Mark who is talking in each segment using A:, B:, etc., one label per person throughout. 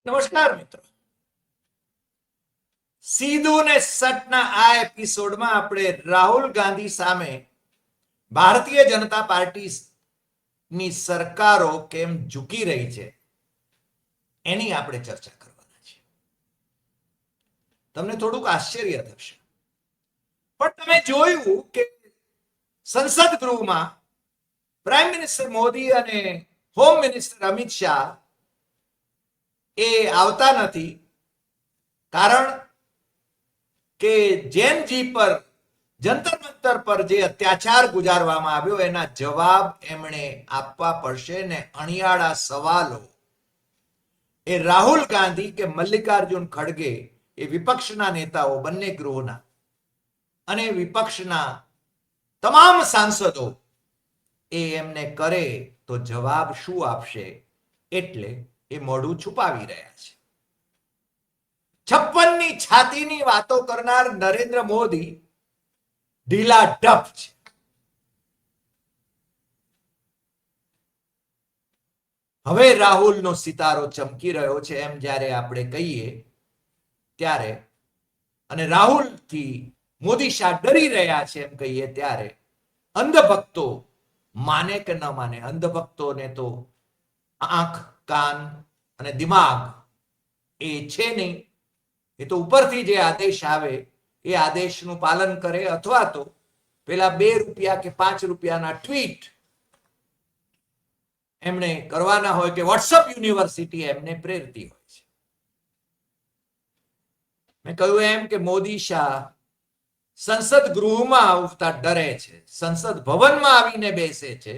A: નમસ્કાર મિત્રો, સીધું ને સટના આ એપિસોડમાં આપણે રાહુલ ગાંધી સામે ભારતીય જનતા પાર્ટીની સરકારો કેમ ઝૂકી રહી છે એની આપણે ચર્ચા કરવાના છે. તમને થોડુંક આશ્ચર્ય થશે, પણ તમે જોયું કે સંસદ ગૃહમાં પ્રાઇમ મિનિસ્ટર મોદી અને હોમ મિનિસ્ટર અમિત શાહ એ આવતા નથી. કારણ કે જેનજી પર જંતર મંતર પર જે અત્યાચાર ગુજારવામાં આવ્યો એના જવાબ એમણે આપવા પડશે ને અણિયાળા સવાલો એ રાહુલ ગાંધી કે મલ્લિકાર્જુન ખડગે એ વિપક્ષના નેતાઓ બંને ગૃહના અને વિપક્ષના તમામ સાંસદો એ એમને કરે તો જવાબ શું આપશે એટલે એ મોઢું છુપાવી રહ્યા છે. 56ની છાતીની વાતો કરનાર નરેન્દ્ર મોદી ઢીલા ઢપ છે. હવે રાહુલનો સિતારો ચમકી રહ્યો છે એમ જ્યારે આપણે કહીએ ત્યારે, અને રાહુલથી મોદી શાહ ડરી રહ્યા છે એમ કહીએ ત્યારે અંધભક્તો માને કે ન માને, અંધભક્તોને તો આંખ, કાન અને દિમાગ એ છે નહીં. એ તો ઉપરથી જે આદેશ આવે એ આદેશનું પાલન કરે, અથવા તો પેલા 2 રૂપિયા કે 5 રૂપિયાના ટ્વીટ એમણે કરવાના હોય કે વોટ્સઅપ યુનિવર્સિટી એમને પ્રેરતી હોય છે. મેં કહ્યું એમ કે મોદી શાહ સંસદ ગૃહમાં આવતા ડરે છે, સંસદ ભવનમાં આવીને બેસે છે,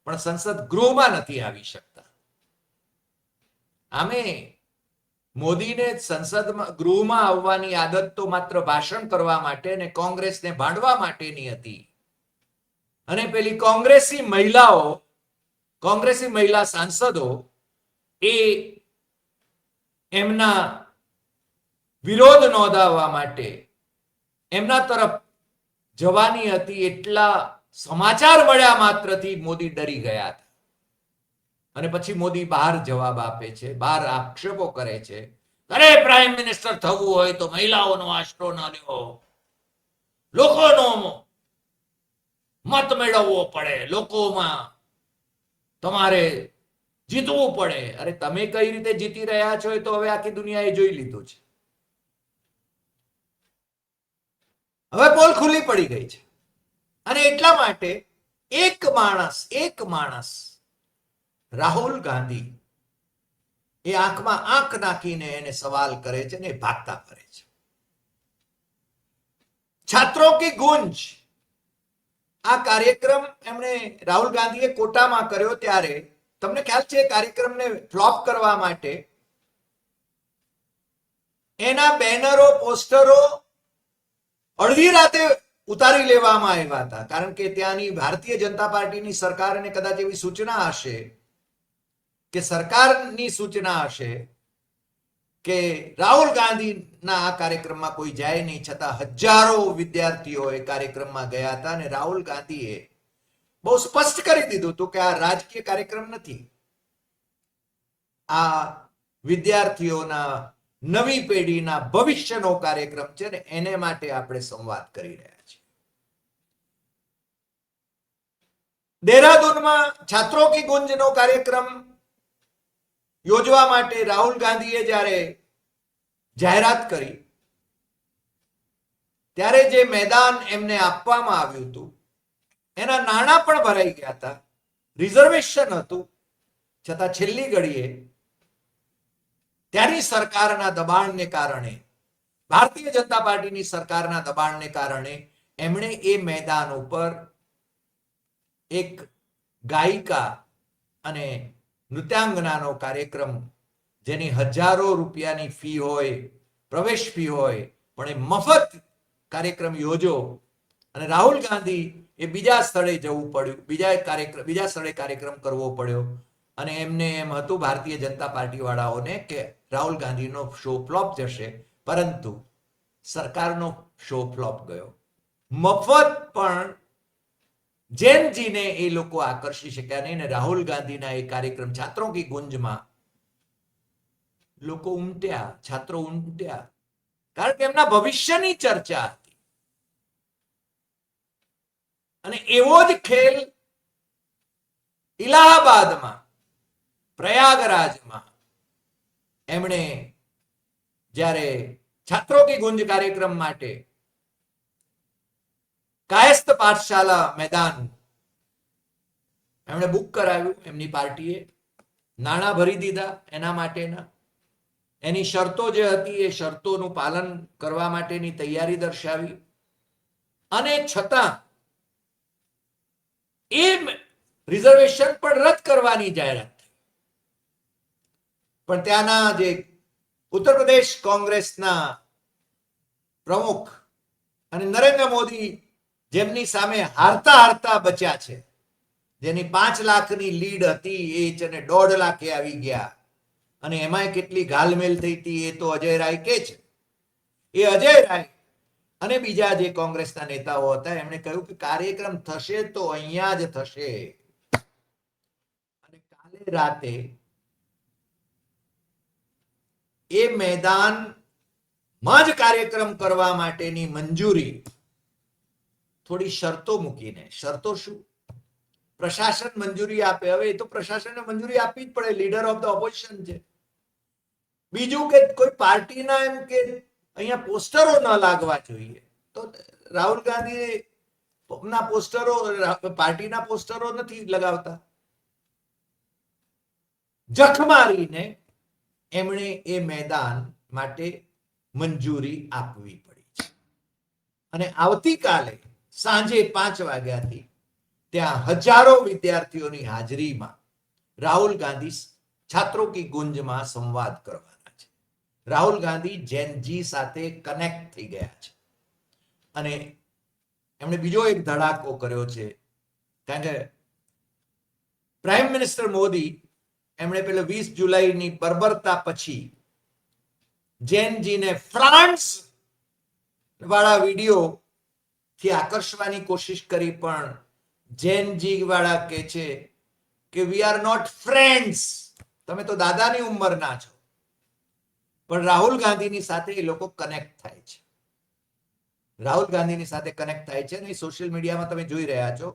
A: પણ સંસદ ગૃહમાં નથી આવી શકતા. આમે મોદીને સંસદ ગૃહમાં આવવાની આદત તો માત્ર ભાષણ કરવા માટે અને કોંગ્રેસને ભાંડવા માટેની હતી. અને પેલી કોંગ્રેસી મહિલા સાંસદો એ એમના વિરોધ નોંધાવવા માટે એમના તરફ જવાની હતી. એટલા સમાચાર મળ્યા માત્રથી મોદી ડરી ગયા હતા. અને પછી મોદી બહાર જવાબ આપે છે, બહાર આક્ષેપો કરે છે, અરે પ્રાઇમ મિનિસ્ટર થવું હોય તો મહિલાઓનો આશરો ન લ્યો, લોકોનો મત મેળવવો પડે, લોકોમાં તમારે જીતવું પડે. અરે તમે કઈ રીતે જીતી રહ્યા છો એ તો હવે આખી દુનિયાએ જોઈ લીધું છે. હવે પોલ ખુલ્લી પડી ગઈ છે અને એટલા માટે એક માણસ રાહુલ ગાંધી એ આંખમાં આંખ નાખીને એને સવાલ કરે છે ને ભાગતા કરે છે. છાત્રો કી ગુંજ આ કાર્યક્રમ એમણે રાહુલ ગાંધીએ કોટામાં કર્યો ત્યારે તમને ખ્યાલ છે કાર્યક્રમને ફ્લોપ કરવા માટે એના બેનરો, પોસ્ટરો અડધી રાતે ઉતારી લેવામાં આવ્યા હતા. કારણ કે ત્યાંની ભારતીય જનતા પાર્ટીની સરકારને કદાચ એવી સૂચના હશે કે સરકારની સૂચના હશે કે રાહુલ ગાંધીના આ કાર્યક્રમમાં કોઈ જાય નહીં, છતાં હજારો વિદ્યાર્થીઓ એ કાર્યક્રમમાં ગયા હતા. અને રાહુલ ગાંધીએ બહુ સ્પષ્ટ કરી દીધું હતું કે આ રાજકીય કાર્યક્રમ નથી, આ વિદ્યાર્થીઓના નવી પેઢીના ભવિષ્યનો કાર્યક્રમ છે ને એને માટે આપણે સંવાદ કરી રહ્યા છીએ. દેહરાદૂનમાં છાત્રો કી ગુંજનો કાર્યક્રમ યોજવા માટે રાહુલ ગાંધીએ જ્યારે જાહેરાત કરી ત્યારે જે મેદાન એમને આપવામાં આવ્યું હતું એના નાણાં પણ ભરાઈ ગયા હતા, રિઝર્વેશન હતું, છતાં છેલ્લી ઘડીએ ત્યાંની સરકારના દબાણને કારણે, ભારતીય જનતા પાર્ટીની સરકારના દબાણને કારણે એમણે એ મેદાન ઉપર એક ગાયિકા અને નૃત્યાંગનાનો કાર્યક્રમ, જેની હજારો રૂપિયાની ફી હોય, પ્રવેશ ફી હોય, પણ એ મફત કાર્યક્રમ યોજો. અને રાહુલ ગાંધી એ બીજા સ્થળે જવું પડ્યું, બીજા સ્થળે કાર્યક્રમ કરવો પડ્યો. અને એમને એમ હતું ભારતીય જનતા પાર્ટી વાળાઓને કે રાહુલ ગાંધીનો શો ફ્લોપ જશે, પરંતુ સરકારનો શો ફ્લોપ ગયો. મફત પણ જેનજીને એ લોકો આકર્ષી શક્યા નહીં. અને રાહુલ ગાંધીના એ કાર્યક્રમ છાત્રો કી ગુંજમાં લોકો ઉમટ્યા, છાત્રો ઉમટ્યા, કારણ કે એમના ભવિષ્યની ચર્ચા હતી. અને એવો જ ખેલ ઇલાહાબાદમાં, પ્રયાગરાજમાં એમણે જ્યારે છાત્રો કી ગુંજ કાર્યક્રમ માટે કાયસ્થ પાઠશાલા મેદાન એમણે બુક કરાવ્યું. એમની પાર્ટીએ નાણાં ભરી દીધા એના માટેના. એની શરતો જે હતી એ શરતોનું પાલન કરવા માટેની તૈયારી દર્શાવી. અને છતાં એ રિઝર્વેશન પણ રદ કરવાની જાહેરાત થઈ. પણ ત્યાંના જે ઉત્તર પ્રદેશ કોંગ્રેસના પ્રમુખ અને નરેન્દ્ર મોદી જેમની સામે હારતા હારતા બચ્યા છે, જેની 5 લાખની લીડ હતી એ જ અને 1.5 લાખે આવી ગયા, અને એમાંય કેટલી ગાલમેલ થઈ હતી એ તો અજય રાય કે છે. એ અજય રાય અને બીજા જે કોંગ્રેસના નેતાઓ હતા એમણે કહ્યું કે કાર્યક્રમ થશે તો અહીંયા જ થશે. અને કાલે રાતે એ મેદાનમાં જ કાર્યક્રમ કરવા માટેની મંજૂરી થોડી શરતો મૂકીને. શરતો શું? પ્રશાસન મંજૂરી આપે. હવે એ તો પ્રશાસનને મંજૂરી આપવી જ પડે, લીડર ઓફ ધ ઓપોઝિશન છે. બીજું કે કોઈ પાર્ટીના એમ કે અહીંયા પોસ્ટરો ન લાગવા જોઈએ, તો રાહુલ ગાંધી ના પોસ્ટરો, પાર્ટીના પોસ્ટરો નથી લગાવતા. જખ મારીને એમણે એ મેદાન માટે મંજૂરી આપવી પડી છે. અને આવતીકાલે સાંજે 5 વાગ્યાથી ત્યાં હજારો વિદ્યાર્થીઓની હાજરીમાં રાહુલ ગાંધી છાત્રો કી ગુંજમાં સંવાદ કરવાના છે. રાહુલ ગાંધી જેનજી સાથે કનેક્ટ થઈ ગયા છે. અને એમણે બીજો એક ધડાકો કર્યો છે, કારણ કે પ્રાઇમ મિનિસ્ટર મોદી એમણે પેલો 20 જુલાઈની બર્બરતા પછી જેનજીને ફ્રાન્સ વાળા વિડીયો થી આકર્ષવાની કોશિશ કરી, પણ જેનજી વાળા કે છે કે વી આર નોટ ફ્રેન્ડ્સ, તમે તો દાદાની ઉંમરના છો. પણ રાહુલ ગાંધીની સાથે એ લોકો કનેક્ટ થાય છે. રાહુલ ગાંધીની સાથે કનેક્ટ થાય છે. અને સોશિયલ મીડિયામાં તમે જોઈ રહ્યા છો,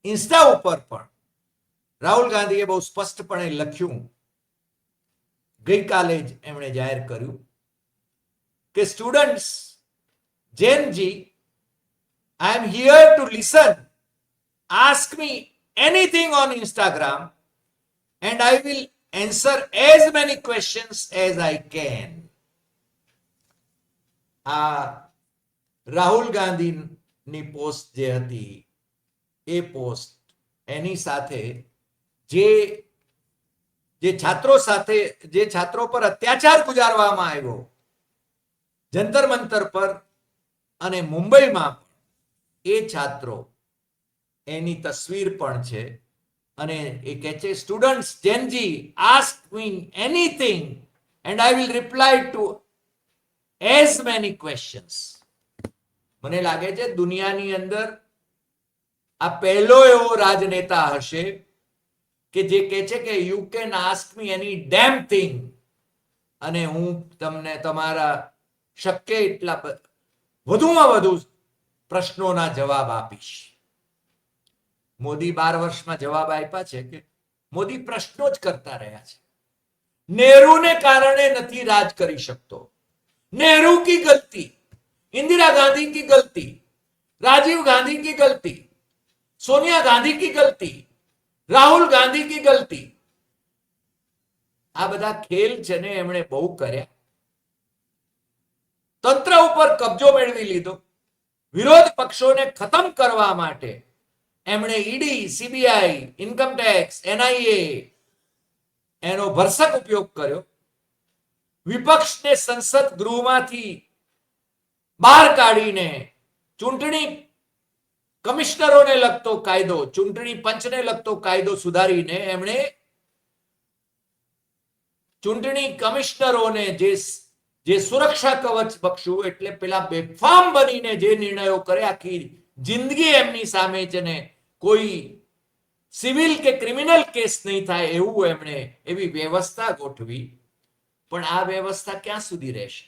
A: ઇન્સ્ટા ઉપર પણ રાહુલ ગાંધીએ બહુ સ્પષ્ટપણે લખ્યું, ગઈકાલે જ એમણે જાહેર કર્યું કે students, Gen Z, I am here to listen. Ask me anything on Instagram and I will answer as many questions as I can. આ રાહુલ ગાંધીની પોસ્ટ જે હતી એ પોસ્ટ, એની સાથે જે છાત્રો સાથે, જે છાત્રો પર અત્યાચાર ગુજારવામાં આવ્યો જંતર મંતર પર અને મુંબઈમાં, એ છાત્રો, એની તસવીર પણ છે. અને એ કહે છે, students, Gen Z, ask me anything and I will reply to as many questions. મને લાગે છે દુનિયાની અંદર આ પહેલો એવો રાજનેતા હશે કે જે કહે છે કે you can ask me any dam thing અને હું તમને તમારા શક્ય એટલા વધુમાં વધુ પ્રશ્નોના જવાબ આપીશ. મોદી 12 વર્ષમાં જવાબ આપ્યા છે કે મોદી પ્રશ્નો જ કરતા રહ્યા છે. નહેરુને કારણે નથી રાજ કરી શકતો. नेहरू की गलती, इंदिरा गांधी की गलती, राजीव गांधी की गलती, सोनिया गांधी की गलती, राहुल गांधी की गलती. આ બધા ખેલ છે ને એમણે બહુ કર્યા. તંત્ર ઉપર કબજો મેળવી લીધો. વિરોધ પક્ષોને ખતમ કરવા માટે એમણે ED, CBI, income tax, NIA એનો ભરસક ઉપયોગ કર્યો. વિપક્ષને સંસદ ગૃહમાંથી બહાર કાઢીને ચૂંટણી કમિશનરોને લગતો કાયદો, ચૂંટણી પંચને લગતો કાયદો સુધારીને એમણે ચૂંટણી કમિશનરોને જે સુરક્ષા કવચ બક્ષું, એટલે પેલા બેફામ બનીને જે નિર્ણયો કરે, આખી જિંદગી એમની સામે છે ને કોઈ સિવિલ કે ક્રિમિનલ કેસ નહીં થાય એવું એમણે એવી વ્યવસ્થા ગોઠવી. પણ આ વ્યવસ્થા ક્યાં સુધી રહેશે?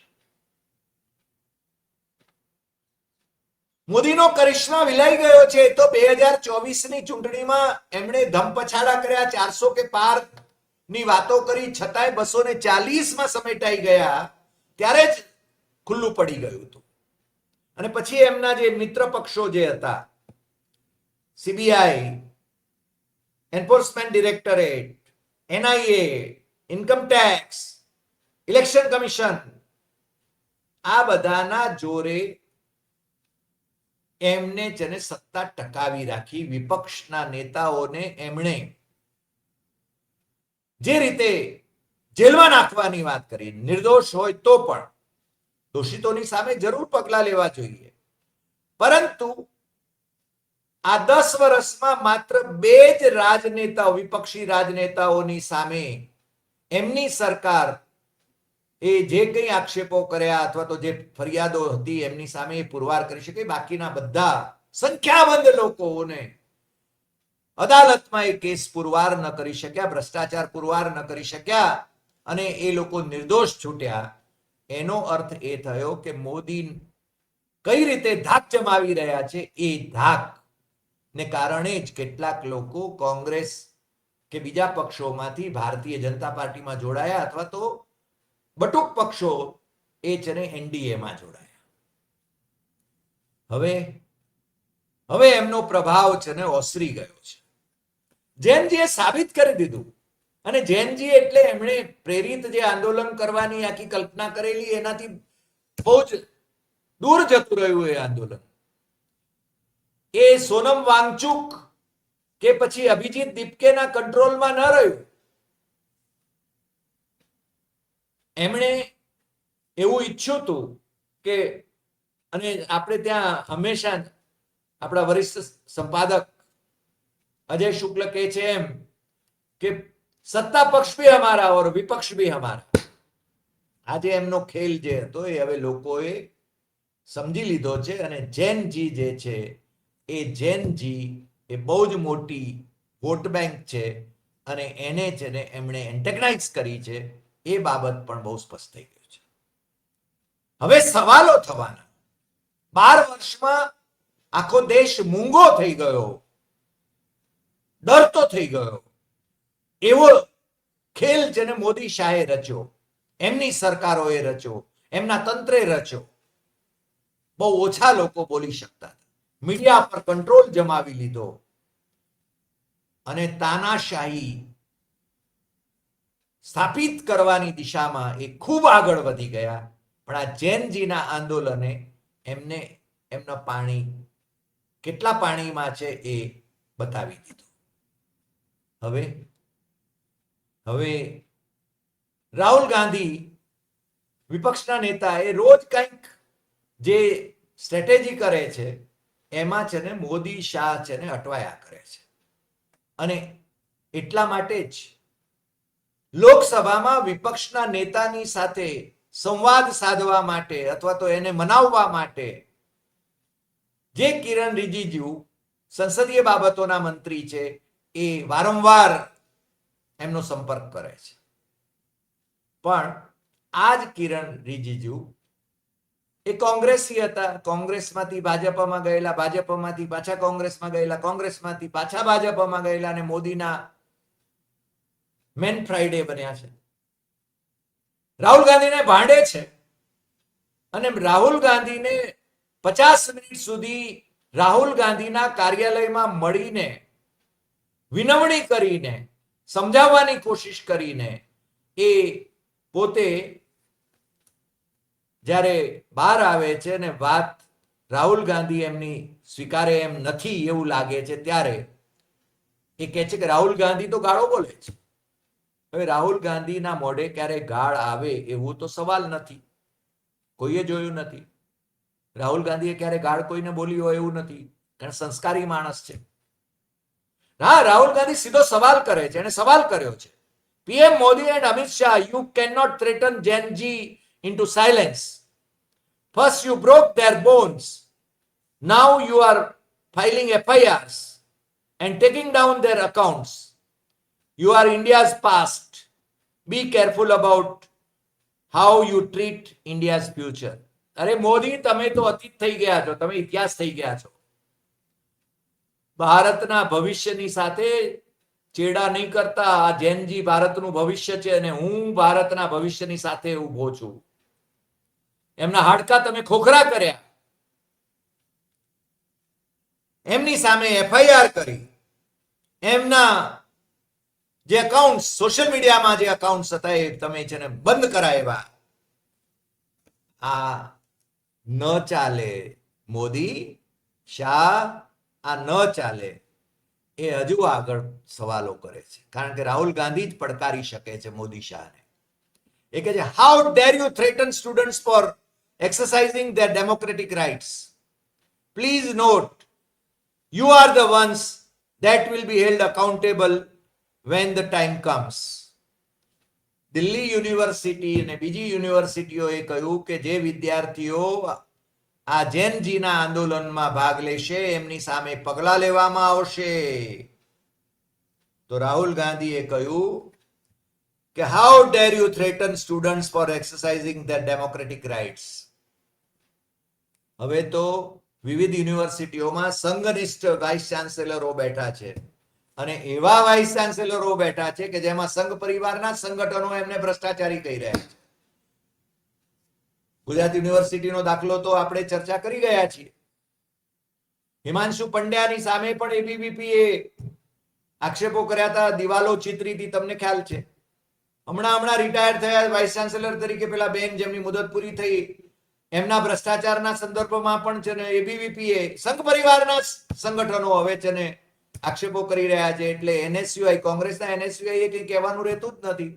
A: મોદીનો કરિશ્મા વિલાઈ ગયો છે. તો 2024ની ચૂંટણીમાં એમણે ધમપછાડા કર્યા, 400 કે પાર ની વાતો કરી, છતાંય 240માં સમેટાઈ ગયા ત્યારે જ ખુલ્લું પડી ગયું હતું. અને પછી એમના જે મિત્ર પક્ષો જે હતા, CBI, enforcement directorate, NIA, income tax, election commission, આ બધાના જોરે એમને જેને સત્તા ટકાવી રાખી. વિપક્ષના નેતાઓને એમણે જે રીતે જેલમાં નાખવાની વાત કરી, નિર્દોષ હોય તો પણ દોષિતોની સામે જરૂર પગલા લેવા જોઈએ, પરંતુ આ 10 વર્ષમાં માત્ર 2 જ રાજનેતાઓ, વિપક્ષી રાજનેતાઓની સામે એમની સરકાર એ જે કંઈ આક્ષેપો કર્યા અથવા તો જે ફરિયાદો હતી એમની સામે એ પુરવાર કરી શકે. બાકીના બધા સંખ્યાબંધ લોકોને અદાલતમાં એ કેસ પુરવાર ન કરી શક્યા, ભ્રષ્ટાચાર પુરવાર ન કરી શક્યા અને એ લોકો નિર્દોષ છૂટ્યા. એનો અર્થ એ થયો કે મોદી કઈ રીતે ધાક જમાવી રહ્યા છે, એ ધાક ને કારણે જ કેટલાક લોકો કોંગ્રેસ કે બીજા પક્ષોમાંથી ભારતીય જનતા પાર્ટીમાં જોડાયા અથવા તો બટુક પક્ષો એ છે ને એનડીએમાં જોડાયા. હવે એમનો પ્રભાવ છે ને ઓસરી ગયો છે. જૈનજીએ સાબિત કરી દીધું. અને જૈનજી એટલે એમણે પ્રેરિત જે આંદોલન કરવાની આખી કલ્પના કરેલી, એનાથી બહુ જ દૂર જતું રહ્યું એ આંદોલન. એ સોનમ વાંગચુક કે પછી અભિજીત દીપકેના કંટ્રોલમાં ન રહ્યું. એમણે એવું ઈચ્છ્યું હતું કે, અને આપણે ત્યાં હંમેશા આપણા વરિષ્ઠ સંપાદક અજય શુક્લ કહે છે એમ કે સત્તા પક્ષ ભી હમારા ઓર વિપક્ષ ભી હમારા. આજે એમનો ખેલ જે હતો એ હવે લોકોએ સમજી લીધો છે. અને જૈનજી જે છે એ જૈનજી એ બહુ જ મોટી વોટ બેંક છે અને એને છે ને એમણે એન્ટેગનાઇઝ કરી છે. એ બાબત પણ બહુ સ્પષ્ટ થઈ ગયું છે. હવે સવાલો થવાના. 12 વર્ષમાં આખો દેશ મૂંગો થઈ ગયો, ડરતો થઈ ગયો. એવો ખેલ જેને મોદી શાહે રચ્યો, એમની સરકારોએ રચ્યો, એમના તંત્રે રચ્યો. બહુ ઓછા લોકો બોલી શકતા હતા. મીડિયા પર કંટ્રોલ જમાવી લીધો અને તાનાશાહી સ્થાપિત કરવાની દિશામાં એ ખૂબ આગળ વધી ગયા. પણ આ જૈનજીના આંદોલને એમને એમના પાણી કેટલા પાણીમાં છે એ બતાવી દીધું. હવે રાહુલ ગાંધી વિપક્ષના નેતા એ રોજ કંઈક જે સ્ટ્રેટેજી કરે છે એમાં છે ને મોદી શાહ છે ને અટવાયા કરે છે. અને એટલા માટે જ લોકસભામાં વિપક્ષના નેતાની સાથે સંવાદ સાધવા માટે અથવા તો એને મનાવવા માટે જે કિરણ રિજિજુ સંસદીય બાબતોના મંત્રી છે એ વારંવાર એમનો સંપર્ક કરે છે. પણ આ જ કિરણ રિજિજુ એ કોંગ્રેસી હતા. કોંગ્રેસમાંથી ભાજપમાં ગયેલા, ભાજપમાંથી પાછા કોંગ્રેસમાં ગયેલા, કોંગ્રેસમાંથી પાછા ભાજપમાં ગયેલા અને મોદીના મેન ફ્રાઈડે બન્યા છે. રાહુલ ગાંધીને ભાંડે છે અને રાહુલ ગાંધીને 50 મિનિટ સુધી રાહુલ ગાંધીના કાર્યાલયમાં મળીને વિનવણી કરીને સમજાવવાની કોશિશ કરીને એ પોતે જ્યારે બહાર આવે છે અને વાત રાહુલ ગાંધી એમની સ્વીકારે એમ નથી એવું લાગે છે ત્યારે એ કહે છે કે રાહુલ ગાંધી તો ગાળો બોલે છે. હવે રાહુલ ગાંધીના મોઢે ક્યારે ગાળ આવે એવું તો સવાલ નથી, કોઈએ જોયું નથી. રાહુલ ગાંધીએ ક્યારે ગાળ કોઈને બોલી હોય એવું નથી, કારણ સંસ્કારી માણસ છે. હા, રાહુલ ગાંધી સીધો સવાલ કરે છે. એને સવાલ કર્યો છે, PM Modi and Amit Shah, you can not threaten જૈનજી into silence. First you broke their bones. Now you are filing FIRs and taking down their accounts. You are India's past. Be careful about how you treat India's future. અરે મોદી, તમે તો અતીત થઈ ગયા છો, તમે ઇતિહાસ થઈ ગયા છો. ભારતના ભવિષ્યની સાથે ચેડા નહીં કરતા. આ જેનજી ભારતનું ભવિષ્ય છે અને હું ભારતના ભવિષ્યની સાથે ઉભો છું. એમના હાડકા તમે ખોખરા કર્યા, એમની સામે એફઆઈઆર કરી, એમના જે અકાઉન્ટ સોશિયલ મીડિયામાં જે અકાઉન્ટ હતા એ તમે છે ને બંધ કરાવ્યા. આ ન ચાલે મોદી, શાહ, આ ન ચાલે. એ હજુ આગળ સવાલો કરે છે, કારણ કે રાહુલ ગાંધી જ પડકારી શકે છે મોદી શાહને. એ કહે છે, how dare you threaten students for exercising their democratic rights. Please note, you are the ones that will be held accountable when the time comes. Delhi university અને બીજી યુનિવર્સિટીઓએ કહ્યું કે જે વિદ્યાર્થીઓ આ જેનજીના આંદોલનમાં ભાગ લેશે એમની સામે પગલાં લેવામાં આવશે. તો રાહુલ ગાંધીએ કહ્યું કે how dare you threaten students for exercising their democratic rights. હવે તો વિવિધ યુનિવર્સિટીઓમાં સંઘનિષ્ઠ વાઇસ ચાન્સેલરો બેઠા છે અને એવા વાઇસ ચાન્સેલરો બેઠા છે કે જેમાં સંઘ પરિવારના સંગઠનો એમને ભ્રષ્ટાચારી કહી રહ્યા છે. ગુજરાત યુનિવર્સિટીનો દાખલો તો આપણે ચર્ચા કરી ગયા છીએ. હિમાંશુ પંડ્યાની સામે પણ એબીવીપીએ આક્ષેપો કર્યા હતા, દિવાલો ચિતરી હતી, તમને ખ્યાલ છે. હમણાં રિટાયર થયા વાઇસ ચાન્સેલર તરીકે પેલા બેન જેમની મુદત પૂરી થઈ, એમના ભ્રષ્ટાચારના સંદર્ભમાં પણ છે ને એબીવીપીએ સંઘ પરિવારના સંગઠનો હવે છે ને આક્ષેપો કરી રહ્યા છે. એટલે એનએસયુઆઈ, કોંગ્રેસના એનએસયુઆઈ કંઈ કહેવાનું રહેતું જ નથી.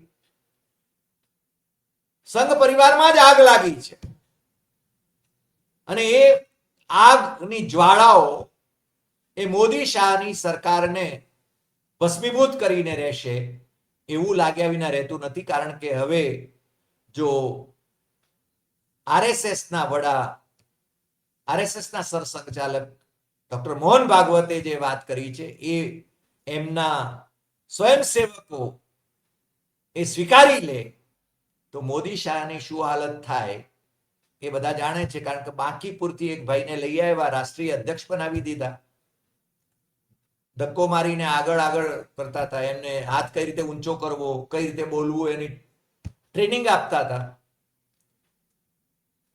A: સંઘ પરિવારમાં જ આગ લાગી છે અને એ આગની જ્વાળાઓ એ મોદી શાહની સરકારને ભસ્મીભૂત કરીને રહેશે એવું લાગ્યા વિના રહેતું નથી. કારણ કે હવે જો આરએસએસના વડા, આરએસએસના સરસંઘચાલક ડોક્ટર મોહન ભાગવતે જે વાત કરી છે એ એમના સ્વયંસેવકો એ સ્વીકારી લે તો મોદી શાહની શું હાલત થાય એ બધા જાણે છે. કારણ કે બાંકીપુરથી એક ભાઈને લઈ આવ્યા, રાષ્ટ્રીય અધ્યક્ષ બનાવી દીધા, ધક્કો મારીને આગળ કરતા હતા, એમને હાથ કઈ રીતે ઊંચો કરવો, કઈ રીતે બોલવું એની ટ્રેનિંગ આપતા હતા.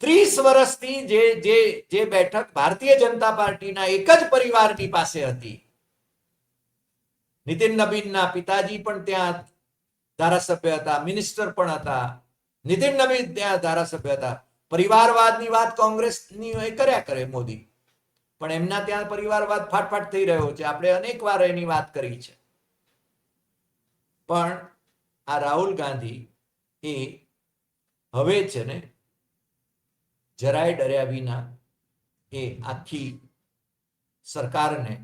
A: 30 વર્ષથી જે બેઠક ભારતીય જનતા પાર્ટીના એક જ પરિવારની પાસે હતી, નીતિન નબીનના પિતાજી પણ ત્યાં ધારાસભ્ય હતા, મિનિસ્ટર પણ હતા, નીતિન નબીન ત્યાં ધારાસભ્ય હતા. પરિવારવાદની વાત કોંગ્રેસની કર્યા કરે મોદી, પણ એમના ત્યાં પરિવારવાદ ફાટફાટ થઈ રહ્યો છે. આપણે અનેક વાર એની વાત કરી છે. પણ આ રાહુલ ગાંધી એ હવે છે ને જરાય ડર્યા વિના એ આખી સરકારને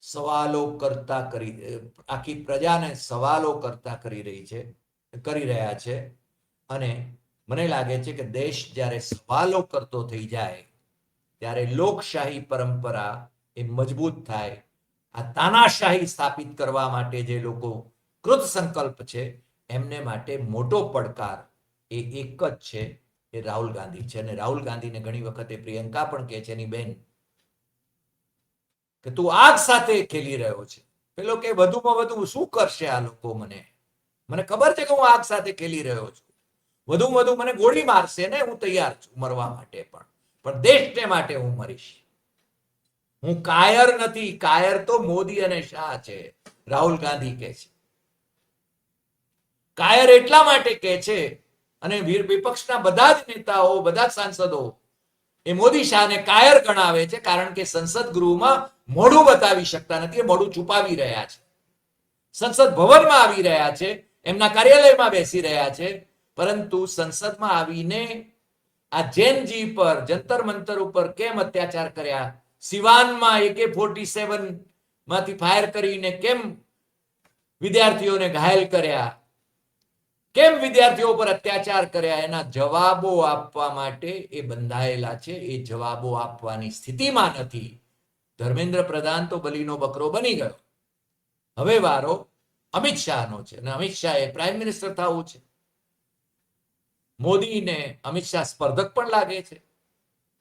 A: સવાલો કરતા આખી પ્રજાને સવાલો કરતા કરી રહ્યા છે. અને મને લાગે છે કે દેશ જ્યારે સવાલો કરતો થઈ જાય ત્યારે લોકશાહી પરંપરા એ મજબૂત થાય. આ તાનાશાહી સ્થાપિત કરવા માટે જે લોકો કૃત સંકલ્પ છે એમને માટે મોટો પડકાર એ એક જ છે, એ રાહુલ ગાંધી છે. અને રાહુલ ગાંધીને ઘણી વખતે પ્રિયંકા પણ કહે છે, એની બેન, કે તું આગ સાથે ખેલી રહ્યો છે. પેલો કે વધુમાં વધુ શું કરશે આ લોકો, મને ખબર છે કે હું આગ સાથે ખેલી રહ્યો છું, વધુમાં વધુ મને ગોળી મારશે ને હું તૈયાર છું મરવા માટે, પણ દેશને માટે હું મરીશ. હું કાયર નથી. કાયર તો મોદી અને શાહ છે, રાહુલ ગાંધી કહે છે. કાયર એટલા માટે કહે છે અને વિપક્ષના બધા જ નેતાઓ, બધા જ સાંસદો એ મોદી શાહને કાયર ગણાવે છે, કારણ કે સંસદ ગૃહમાં મોઢું બતાવી શકતા નથી, એ મોઢું છુપાવી રહ્યા છે. સંસદ ભવનમાં આવી રહ્યા છે, એમના કાર્યાલયમાં બેસી રહ્યા છે, પરંતુ સંસદમાં આવીને આ જેનજી પર, જંતર મંતર ઉપર કેમ અત્યાચાર કર્યા, સિવાનમાં AK-47 માંથી ફાયર કરીને કેમ વિદ્યાર્થીઓને ઘાયલ કર્યા, કેમ વિદ્યાર્થીઓ પર અત્યાચાર કર્યા, એના જવાબો આપવા માટે એ બંધાયેલા છે. એ જવાબો આપવાની સ્થિતિમાં નથી. ધર્મેન્દ્ર પ્રધાન તો બલીનો બકરો બની ગયો. હવે વારો અમિત શાહનો છે અને અમિત શાહે પ્રાઇમ મિનિસ્ટર થવું છે. મોદીને અમિત શાહ સ્પર્ધક પણ લાગે છે.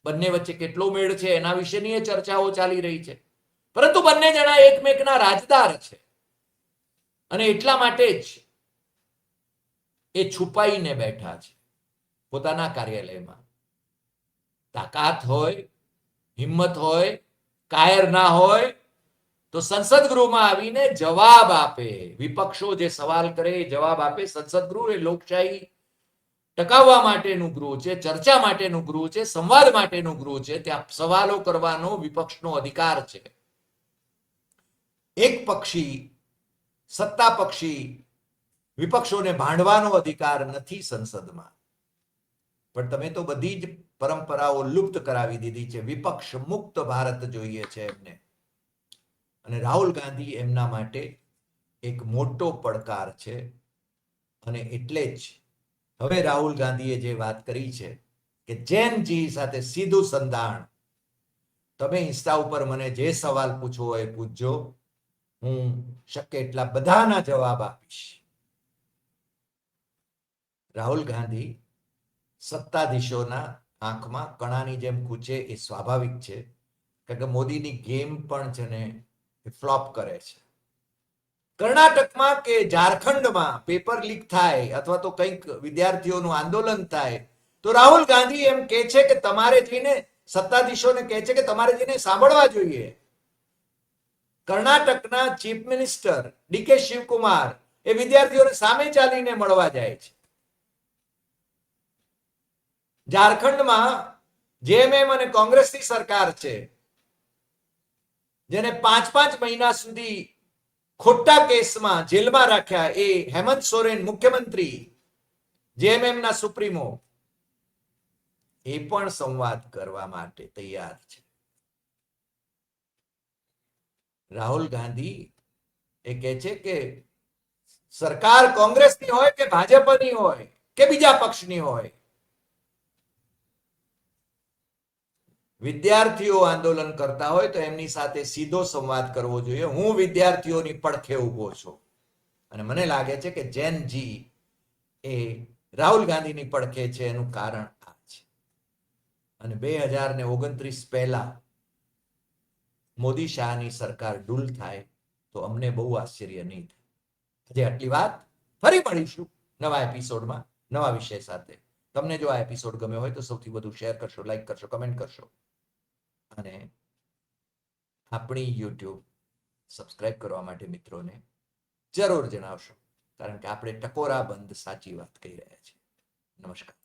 A: બંને વચ્ચે કેટલો મેળ છે એના વિશેની એ ચર્ચાઓ ચાલી રહી છે. પરંતુ બંને જણા એકમેકના રાજદાર છે અને એટલા માટે જ એ છુપાઈને બેઠા છે પોતાના કાર્યાલયમાં. તાકાત હોય, હિંમત હોય, કાયર ના હોય તો સંસદ ગૃહમાં આવીને જવાબ આપે. વિપક્ષો જે સવાલ કરે એ જવાબ આપે. સંસદ ગૃહ એ લોકશાહી ટકાવવા માટેનું ગૃહ છે, ચર્ચા માટેનું ગૃહ છે, સંવાદ માટેનું ગૃહ છે. ત્યાં સવાલો કરવાનો વિપક્ષનો અધિકાર છે. એક પક્ષી, સત્તા પક્ષી વિપક્ષોને ભાંડવાનો અધિકાર નથી સંસદમાં. પણ તમે તો બધી જ પરંપરાઓ લુપ્ત કરાવી દીધી છે. વિપક્ષ મુક્ત ભારત જોઈએ છે એમને. અને રાહુલ ગાંધી એમના માટે એક મોટો પડકાર છે. અને એટલે જ હવે રાહુલ ગાંધીએ જે વાત કરી છે કે જૈનજી સાથે સીધું સંધાણ. તમે ઇન્સ્ટા ઉપર મને જે સવાલ પૂછવો હોય એ પૂછજો, હું શક્ય એટલા બધાના જવાબ આપીશ. રાહુલ ગાંધી સત્તાધીશોના આંખમાં કણાની જેમ કૂચે એ સ્વાભાવિક છે, કારણ કે મોદીની ગેમ પણ છે ને એ ફ્લોપ કરે છે. કર્ણાટકમાં કે ઝારખંડમાં પેપર લીક થાય અથવા તો કંઈક વિદ્યાર્થીઓનું આંદોલન થાય તો રાહુલ ગાંધી એમ કહે છે કે તમારે જઈને સત્તાધીશોને કહે છે કે તમારે જઈને સાંભળવા જોઈએ. કર્ણાટકના ચીફ મિનિસ્ટર ડીકે શિવકુમાર એ વિદ્યાર્થીઓને સામે ચાલીને મળવા જાય છે. ઝારખંડમાં જેએમએમ અને કોંગ્રેસની સરકાર છે, જેને 5-5 મહિના સુધી ખોટા કેસમાં જેલમાં રાખ્યા, એ હેમંત સોરેન મુખ્યમંત્રી, જેએમએમના સુપ્રીમો, એ પણ સંવાદ કરવા માટે તૈયાર છે. રાહુલ ગાંધી એ કહે છે કે સરકાર કોંગ્રેસની હોય કે ભાજપની હોય કે બીજા પક્ષની હોય, વિદ્યાર્થીઓ આંદોલન કરતા હોય તો એમની સાથે સીધો સંવાદ કરવો જોઈએ. હું વિદ્યાર્થીઓની પડખે ઉભો છું અને મને લાગે છે કે જૈનજી એ રાહુલ ગાંધીની પડખે છે. એનું કારણ આ છે. અને 2029 પહેલા મોદી શાહની સરકાર ડૂલ થાય તો અમને બહુ આશ્ચર્ય નહીં થાય. આજે આટલી વાત. ફરી મળીશું નવા એપિસોડમાં નવા વિષય સાથે. તમને જો આ એપિસોડ ગમ્યો હોય તો સૌથી વધુ શેર કરશો, લાઈક કરશો, કમેન્ટ કરશો અને આપણી યુટ્યુબ સબસ્ક્રાઇબ કરવા માટે મિત્રોને જરૂર જણાવશો, કારણ કે આપણે ટકોરા બંધ સાચી વાત કહી રહ્યા છીએ. નમસ્કાર.